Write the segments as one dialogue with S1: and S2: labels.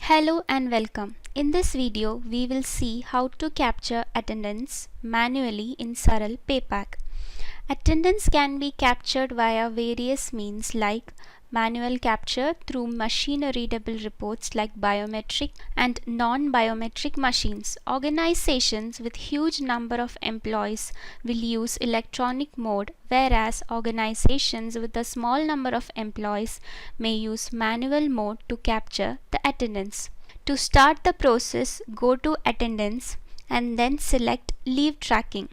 S1: Hello and welcome. In this video, we will see how to capture attendance manually in Saral PayPack. Attendance can be captured via various means like manual capture through machine-readable reports like biometric and non-biometric machines. Organizations with huge number of employees will use electronic mode, whereas organizations with a small number of employees may use manual mode to capture the attendance. To start the process, go to Attendance and then select Leave Tracking.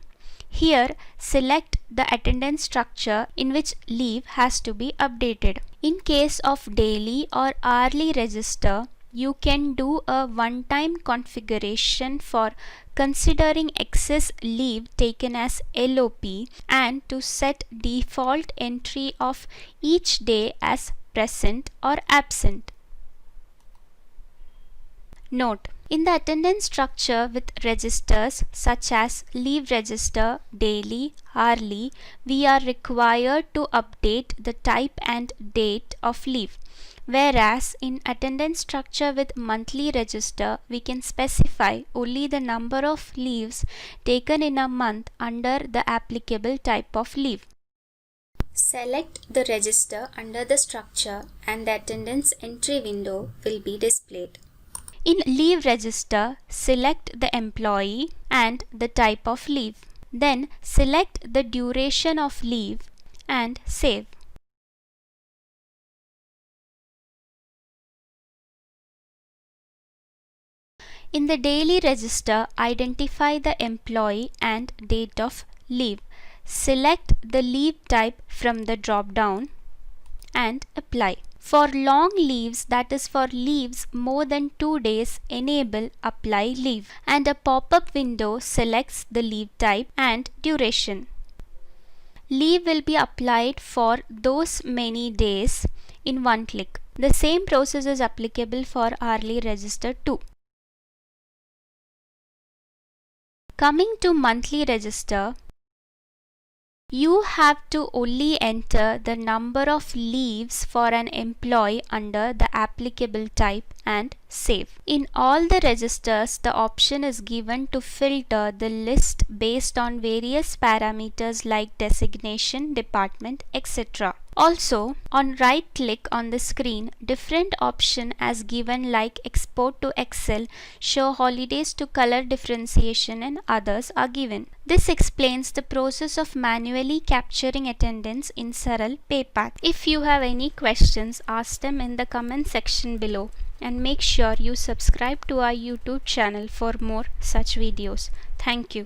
S1: Here, select the attendance structure in which leave has to be updated. In case of daily or hourly register, you can do a one-time configuration for considering excess leave taken as LOP and to set default entry of each day as present or absent. Note: in the attendance structure with registers such as leave register, daily, hourly, we are required to update the type and date of leave. Whereas in attendance structure with monthly register, we can specify only the number of leaves taken in a month under the applicable type of leave. Select the register under the structure and the attendance entry window will be displayed. In Leave Register, select the employee and the type of leave. Then select the duration of leave and save. In the Daily Register, identify the employee and date of leave. Select the leave type from the drop-down and apply. For long leaves, that is for leaves more than 2 days, enable Apply Leave and a pop-up window selects the leave type and duration. Leave will be applied for those many days in one click. The same process is applicable for hourly register too. Coming to monthly register, you have to only enter the number of leaves for an employee under the applicable type and save. In all the registers, the option is given to filter the list based on various parameters like designation, department, etc. Also, on right click on the screen, different option as given like export to Excel, show holidays to color differentiation and others are given. This explains the process of manually capturing attendance in Saral PayPack. If you have any questions, ask them in the comment section below and make sure you subscribe to our YouTube channel for more such videos. Thank you.